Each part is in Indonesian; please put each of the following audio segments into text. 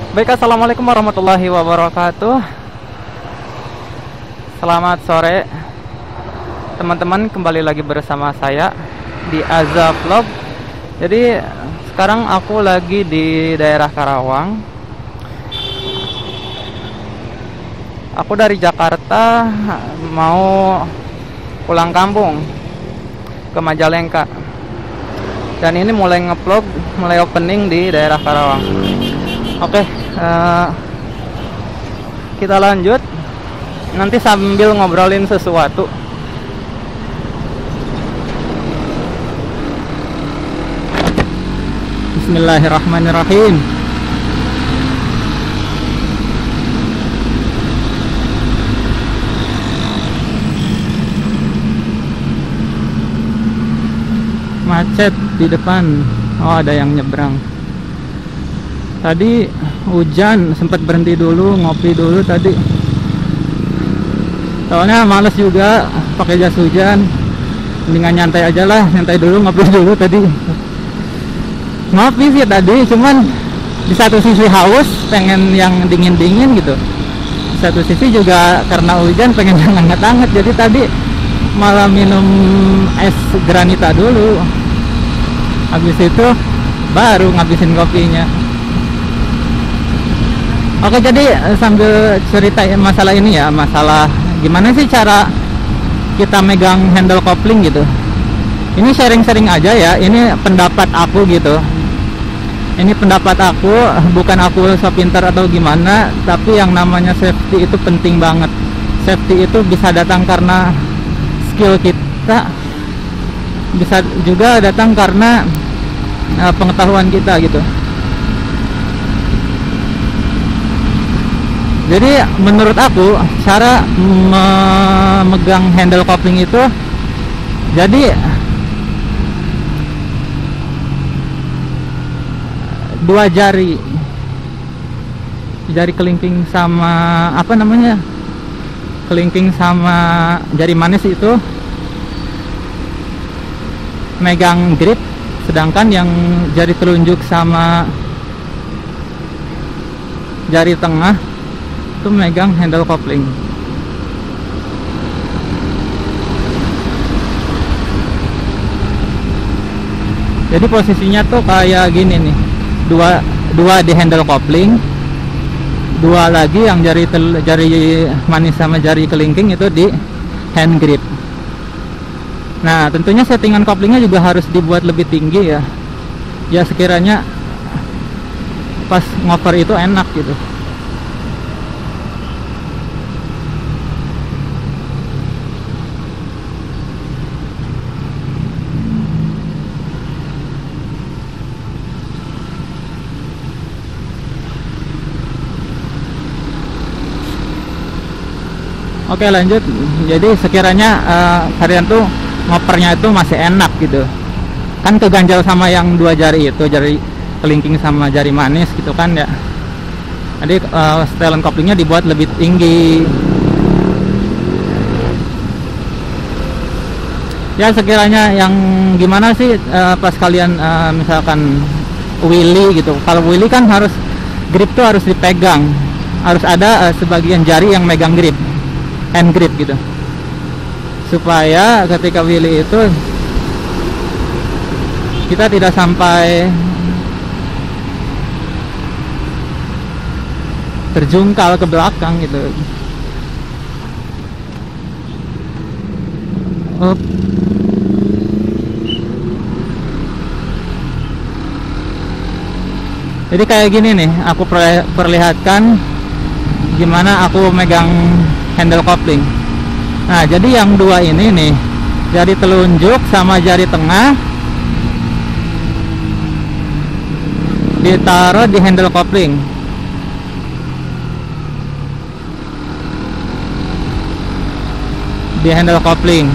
Baik, assalamualaikum warahmatullahi wabarakatuh. Selamat sore teman-teman, kembali lagi bersama saya di Azza Vlog. Jadi sekarang aku lagi di daerah Karawang. Aku dari Jakarta mau pulang kampung ke Majalengka. Dan ini mulai ngevlog, mulai opening di daerah Karawang. Oke, kita lanjut. Nanti sambil ngobrolin sesuatu. Bismillahirrahmanirrahim. Macet di depan. Oh, ada yang nyebrang. Tadi hujan, sempat berhenti dulu, ngopi dulu tadi. Soalnya males juga pakai jas hujan. Mendingan nyantai aja lah, nyantai dulu, ngopi dulu tadi. Ngopi sih tadi, cuman di satu sisi haus, pengen yang dingin-dingin gitu. Di satu sisi juga karena hujan pengen yang hangat-hangat. Jadi tadi malah minum es granita dulu. Habis itu baru ngabisin kopinya. Oke, jadi sambil cerita masalah ini ya, masalah gimana sih cara kita megang handle kopling gitu. Ini sharing-sharing aja ya, ini pendapat aku gitu. Ini pendapat aku, bukan aku so pintar atau gimana, tapi yang namanya safety itu penting banget. Safety itu bisa datang karena skill kita, bisa juga datang karena pengetahuan kita gitu. Jadi menurut aku cara memegang handle kopling itu, jadi dua jari kelingking sama apa namanya, kelingking sama jari manis itu megang grip, sedangkan yang jari telunjuk sama jari tengah itu megang handle kopling. Jadi posisinya tuh kayak gini nih, dua di handle kopling, dua lagi yang jari manis sama jari kelingking itu di hand grip. Nah, tentunya settingan koplingnya juga harus dibuat lebih tinggi ya. Ya sekiranya pas ngoper itu enak gitu. Oke, lanjut. Jadi sekiranya kalian tuh ngopernya itu masih enak gitu, kan keganjal sama yang dua jari itu, jari kelingking sama jari manis gitu kan ya. Jadi setelan koplingnya dibuat lebih tinggi. Ya sekiranya yang gimana sih pas kalian misalkan wheelie gitu. Kalau wheelie kan harus grip tuh harus dipegang, harus ada sebagian jari yang megang grip, hand grip gitu, supaya ketika wheelie itu kita tidak sampai terjungkal ke belakang gitu. Jadi kayak gini nih, aku perlihatkan gimana aku megang handle kopling. Nah, jadi yang dua ini nih, jari telunjuk sama jari tengah ditaruh di handle kopling. Di handle kopling.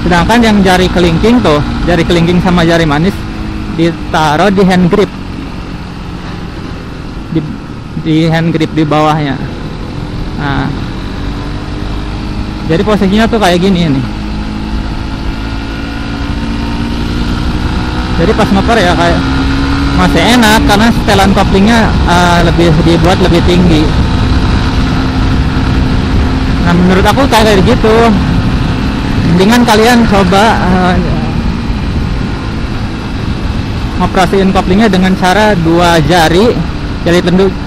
Sedangkan yang jari kelingking tuh, jari kelingking sama jari manis ditaruh di hand grip. Di hand grip di bawahnya. Nah, jadi posisinya tuh kayak gini nih. Jadi pas ngoper ya kayak masih enak karena setelan koplingnya lebih dibuat lebih tinggi. Nah menurut aku kayak gitu, mendingan kalian coba ngoperasiin koplingnya dengan cara dua jari,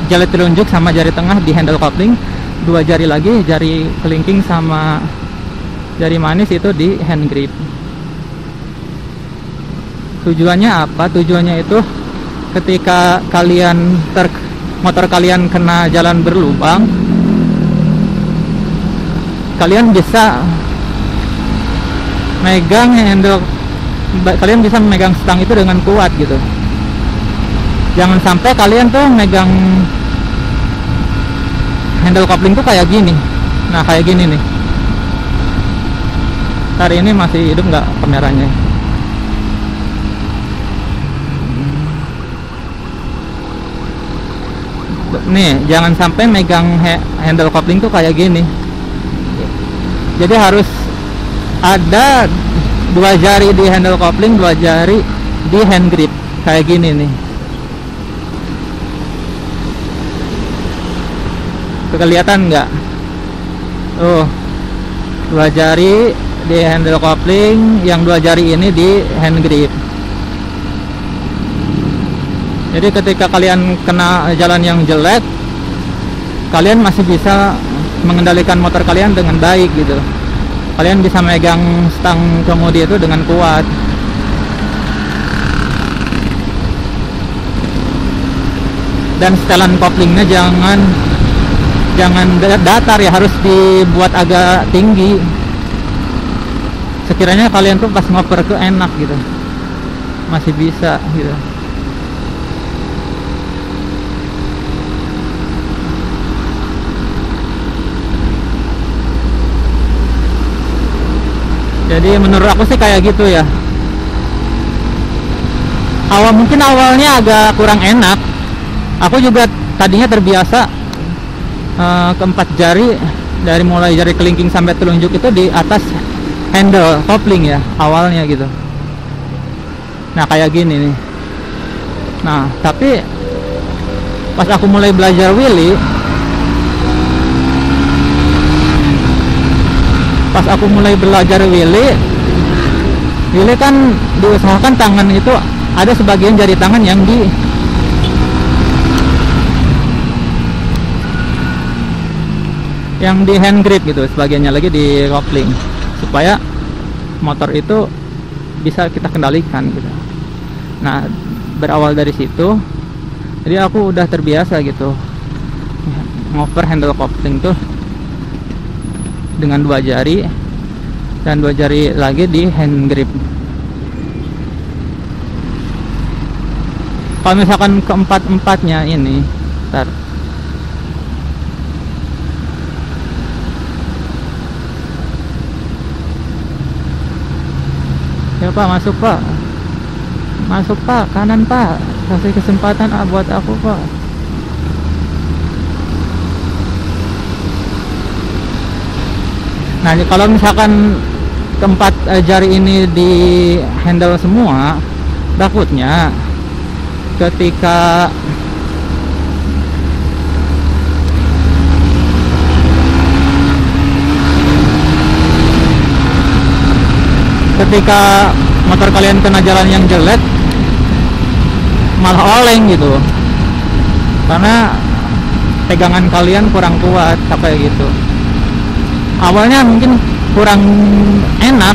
jari telunjuk sama jari tengah di handle kopling, dua jari lagi, jari kelingking sama jari manis itu di hand grip. Tujuannya apa? Tujuannya itu ketika kalian motor kalian kena jalan berlubang, kalian bisa megang handle, kalian bisa memegang stang itu dengan kuat gitu. Jangan sampai kalian tuh megang handle kopling tuh kayak gini. Nah kayak gini nih. Hari ini masih hidup nggak kameranya? Nih, jangan sampai megang handle kopling tuh kayak gini. Jadi harus ada dua jari di handle kopling, dua jari di hand grip kayak gini nih. Kelihatan nggak? Dua jari di handle kopling, yang dua jari ini di hand grip. Jadi ketika kalian kena jalan yang jelek, kalian masih bisa mengendalikan motor kalian dengan baik gitu. Kalian bisa megang stang kemudi itu dengan kuat. Dan setelan koplingnya jangan datar ya, harus dibuat agak tinggi. Sekiranya kalian tuh pas ngoper tuh enak gitu, masih bisa gitu. Jadi menurut aku sih kayak gitu ya. Mungkin awalnya agak kurang enak. Aku juga tadinya terbiasa keempat jari, dari mulai jari kelingking sampai telunjuk itu di atas handle kopling ya awalnya gitu. Nah kayak gini nih. Nah tapi pas aku mulai belajar wheelie, wheelie kan diusahakan tangan itu ada sebagian jari tangan yang di hand grip gitu, sebagiannya lagi di kopling, supaya motor itu bisa kita kendalikan gitu. Nah berawal dari situ, jadi aku udah terbiasa gitu ngoper handle kopling tuh dengan dua jari dan dua jari lagi di hand grip. Kalau misalkan keempat-empatnya ini, ntar ya Pak, masuk Pak, kanan Pak, kasih kesempatan buat aku Pak. Nah kalau misalkan keempat jari ini di handle semua, takutnya ketika motor kalian kena jalan yang jelek, malah oleng gitu, karena pegangan kalian kurang kuat kayak gitu. Awalnya mungkin kurang enak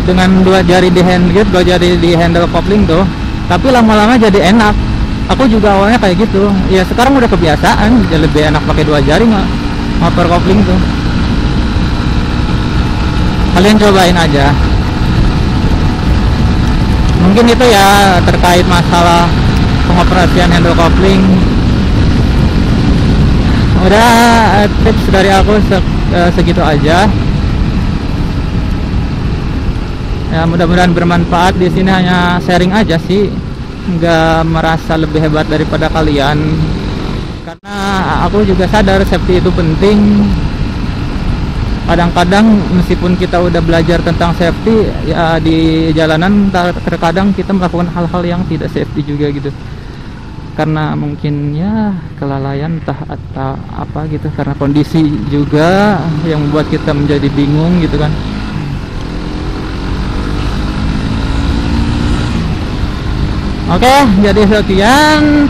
dengan dua jari di hand grip, dua jari di handle kopling tuh, tapi lama-lama jadi enak. Aku juga awalnya kayak gitu ya, sekarang udah kebiasaan, jadi lebih enak pakai dua jari ngoper kopling tuh. Kalian cobain aja. Mungkin itu ya terkait masalah pengoperasian handle kopling. Udah, tips dari aku segitu aja. Ya mudah-mudahan bermanfaat. Di sini hanya sharing aja sih, nggak merasa lebih hebat daripada kalian, karena aku juga sadar safety itu penting. kadang-kadang meskipun kita udah belajar tentang safety ya, di jalanan terkadang kita melakukan hal-hal yang tidak safety juga gitu, karena mungkin ya kelalaian entah atau apa gitu, karena kondisi juga yang membuat kita menjadi bingung gitu kan. Oke, jadi sekian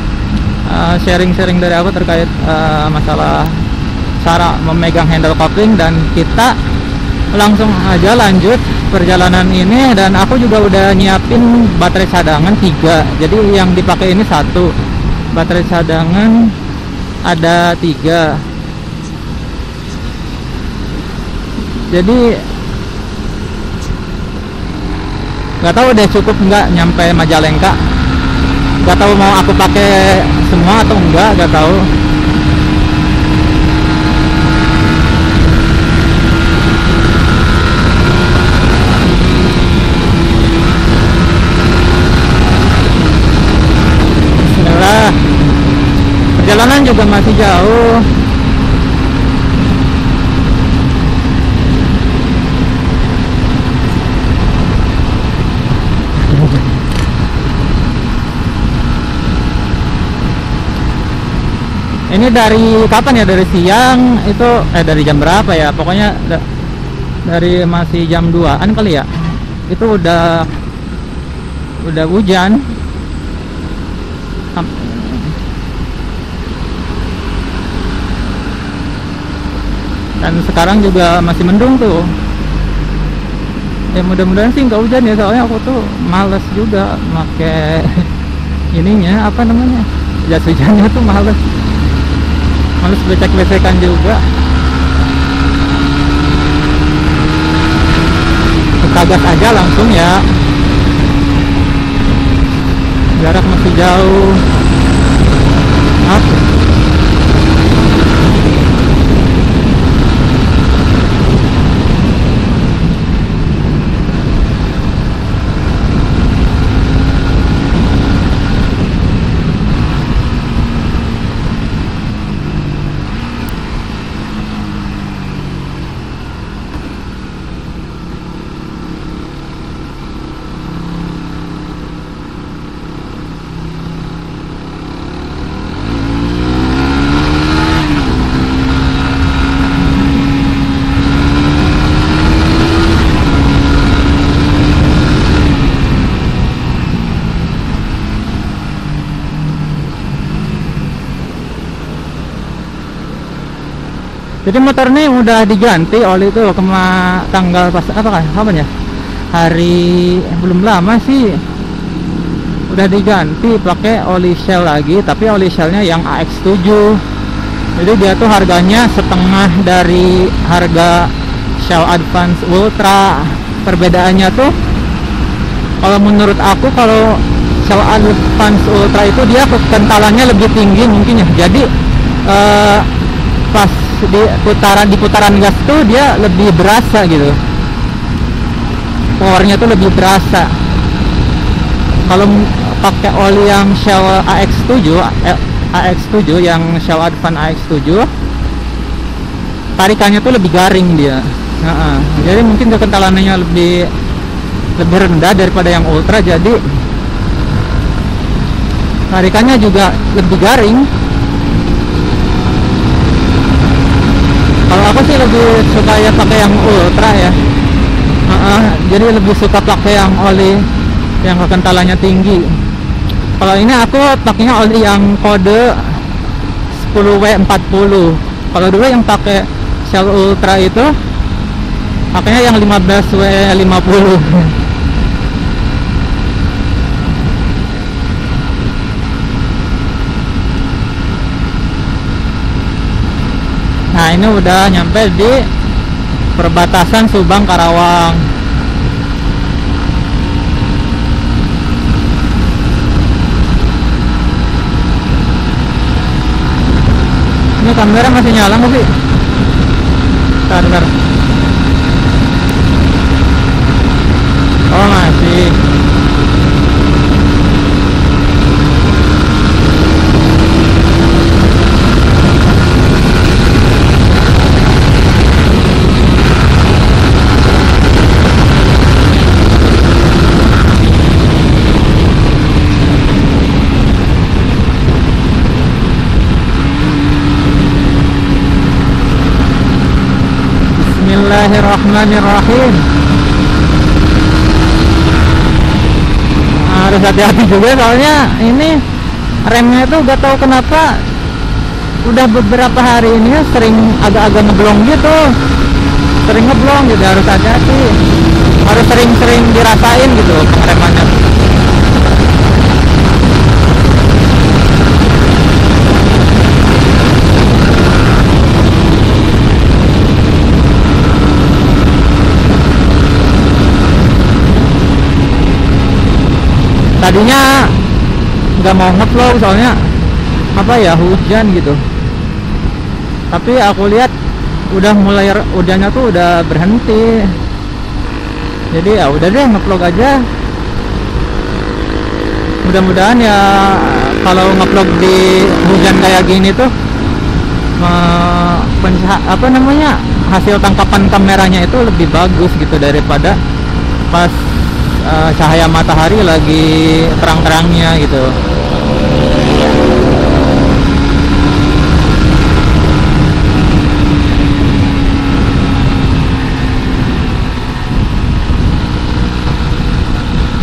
sharing-sharing dari aku terkait masalah cara memegang handle kopling, dan kita langsung aja lanjut perjalanan ini. Dan aku juga udah nyiapin baterai cadangan 3, jadi yang dipakai ini 1, baterai cadangan ada 3. Jadi nggak tahu deh cukup nggak nyampe Majalengka, nggak tahu mau aku pakai semua atau enggak, nggak tahu. Bismillah, perjalanan juga masih jauh. Ini dari kapan ya? Dari siang itu, dari jam berapa ya? Pokoknya dari masih jam 2-an kali ya. Itu udah hujan. Dan sekarang juga masih mendung tuh. Ya mudah-mudahan sih nggak hujan ya, soalnya aku tuh males juga pakai ininya, apa namanya, jas hujannya tuh males becek-becekan juga. Kita gas aja langsung ya, jarak masih jauh. Jadi motor ini udah diganti oli itu tanggal pas apa kan? Kapan ya? Hari belum lama sih. Udah diganti pakai oli Shell lagi, tapi oli Shellnya yang AX7. Jadi dia tuh harganya setengah dari harga Shell Advance Ultra. Perbedaannya tuh kalau menurut aku, kalau Shell Advance Ultra itu dia kekentalannya lebih tinggi mungkin ya. Jadi pas di putaran gas tuh dia lebih berasa gitu, powernya tuh lebih berasa. Kalau pakai oli yang Shell AX7 yang Shell Advance AX7, tarikannya tuh lebih garing dia. Jadi mungkin kekentalannya lebih rendah daripada yang Ultra, jadi tarikannya juga lebih garing. Kalau aku sih lebih suka ya pakai yang Ultra ya. Jadi lebih suka pakai yang oli yang kekentalannya tinggi. Kalau ini aku pakainya oli yang kode 10W40. Kalau dulu yang pakai Shell Ultra itu pakainya yang 15W50. Nah, ini udah nyampe di perbatasan Subang Karawang. Ini kamera masih nyala nggak sih? Bentar. Oh, masih. Bismillahirrahmanirrahim. Harus hati-hati juga soalnya ini remnya itu gak tahu kenapa udah beberapa hari ini sering agak-agak ngeblong gitu, sering ngeblong, jadi harus hati-hati, harus sering-sering dirasain gitu pengeremannya. Tadinya nggak mau ngevlog soalnya apa ya, hujan gitu, tapi aku lihat udah mulai hujannya tuh udah berhenti, jadi ya udah deh ngevlog aja. Mudah-mudahan ya kalau ngevlog di hujan kayak gini tuh apa namanya, hasil tangkapan kameranya itu lebih bagus gitu daripada pas cahaya matahari lagi terang-terangnya gitu.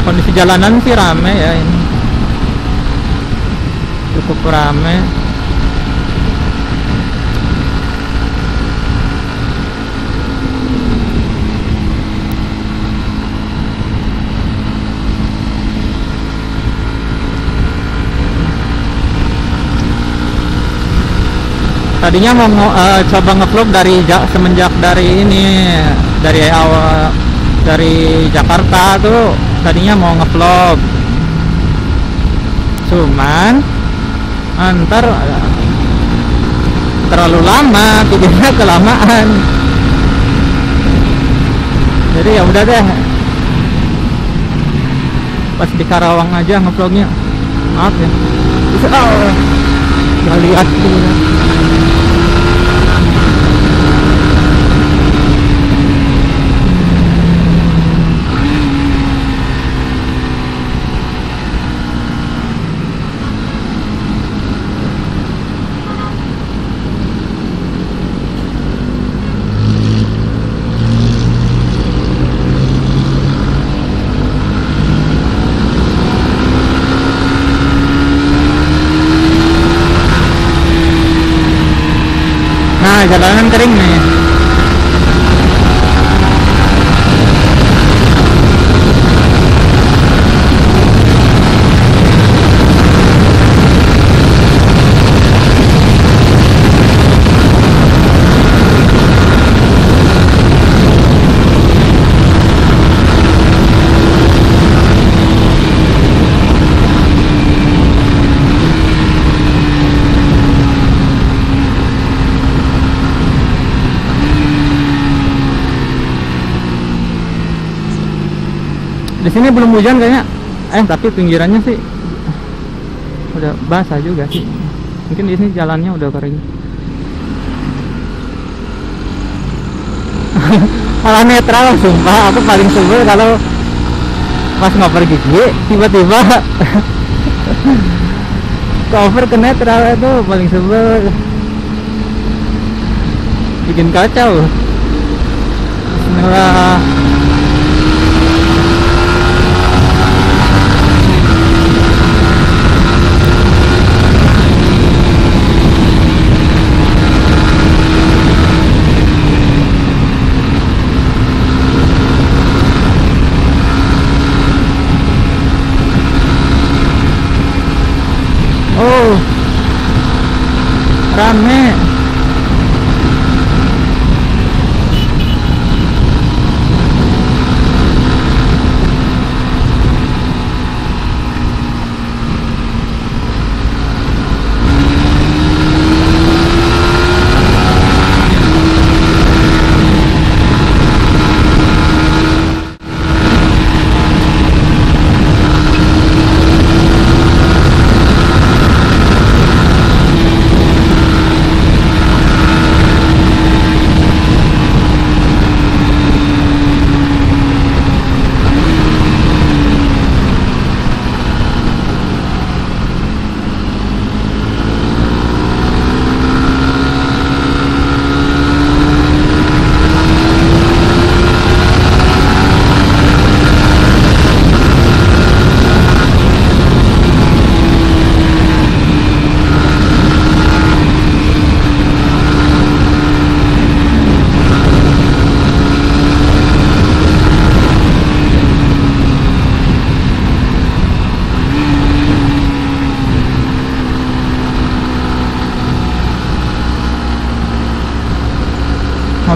Kondisi jalanan sih rame ya, ini cukup rame. Tadinya mau coba ngevlog semenjak dari ini, dari awal dari Jakarta tuh tadinya mau ngevlog, cuman antar terlalu lama, videonya kelamaan, jadi ya udah deh pas di Karawang aja ngevlognya. Maaf ya, nggak lihat dulu. Nah, jalanan kering nih. Di sini belum hujan kayaknya, tapi pinggirannya sih udah basah juga sih. Mungkin di sini jalannya udah kering. Malah netral, sumpah. Aku paling sebel kalau pas ngoper gigi tiba-tiba cover ke netral, itu paling sebel, bikin kacau. Bismillah. Oh, rame.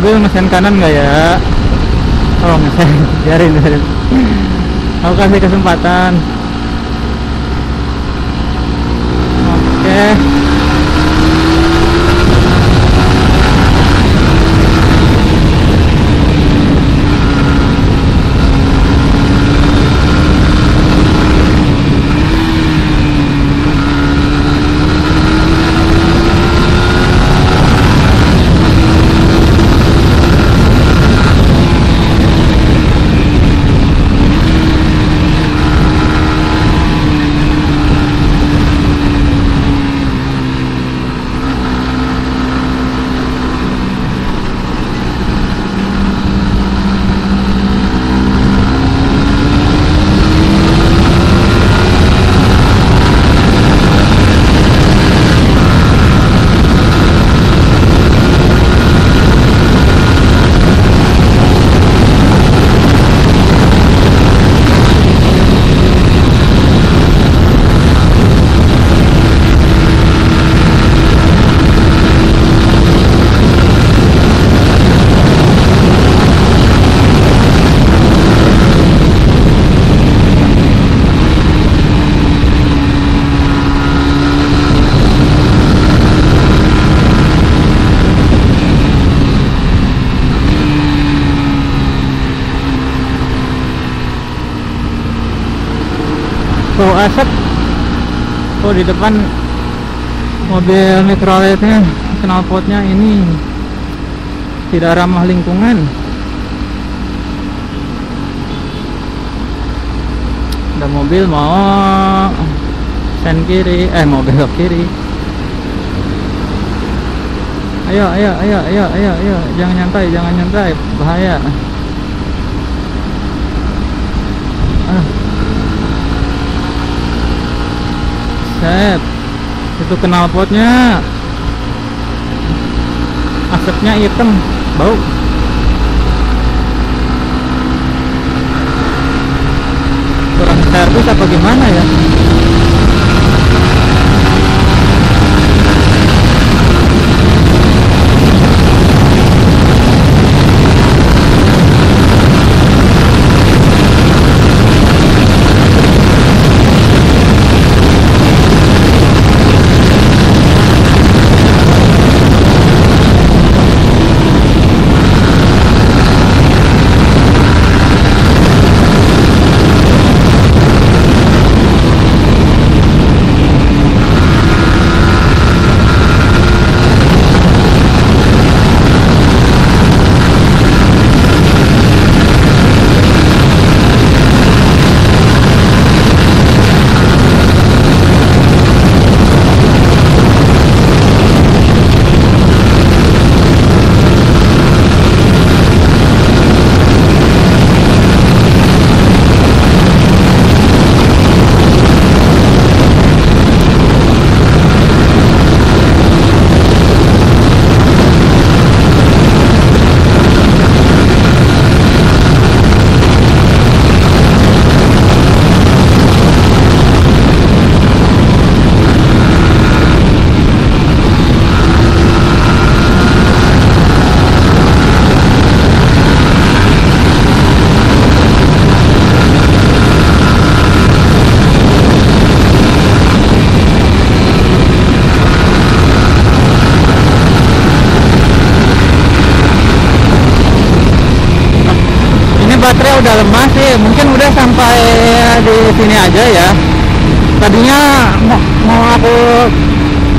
mobil ngesen kanan nggak ya? Oh ngesen, biarin. Aku kasih kesempatan. Oke. Bau asap. Oh di depan mobil Microlite-nya, knalpotnya ini tidak ramah lingkungan. Ada mobil mau sen kiri, mau belok kiri. Ayo, jangan nyantai, bahaya. Set, itu knalpotnya, asapnya hitam, bau. Kurang servis apa gimana ya? Baterai udah lemah sih, mungkin udah sampai di sini aja ya. Tadinya mau aku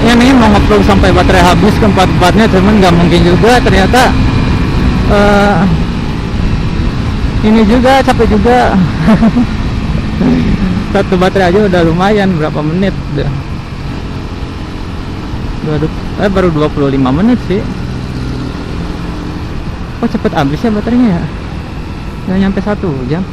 ini mau ngeplug sampai baterai habis ke 44-nya, cuman nggak mungkin juga, ternyata ini juga capek juga. Satu baterai aja udah lumayan, berapa menit udah. Baru 25 menit sih. Kok cepet habis ya baterainya ya? Nggak nyampe 1 jam.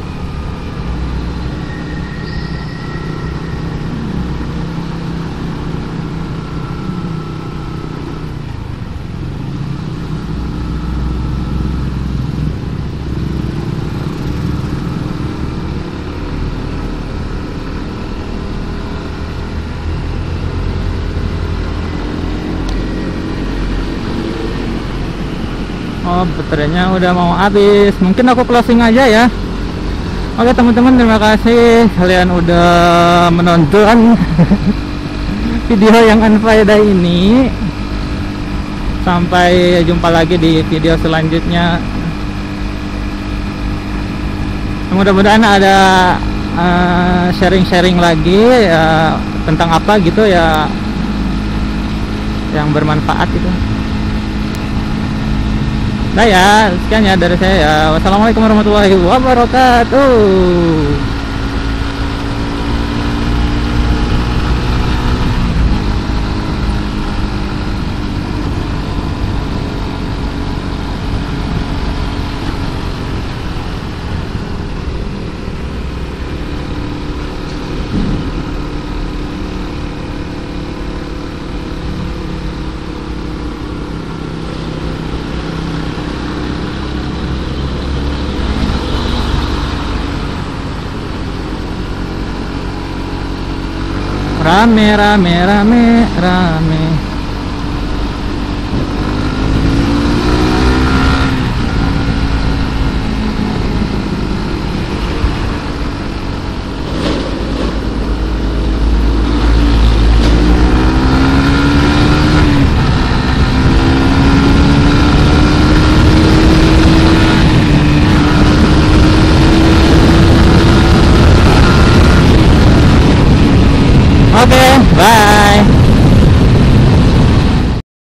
baterainya udah mau habis. Mungkin aku closing aja ya. Oke teman-teman, terima kasih kalian udah menonton video yang unfaedah ini. Sampai jumpa lagi di video selanjutnya. Mudah-mudahan ada sharing-sharing lagi tentang apa gitu ya, yang bermanfaat gitu. Nah ya, sekian ya dari saya ya. Wassalamualaikum warahmatullahi wabarakatuh. Rame rame rame rame. Oke, bye.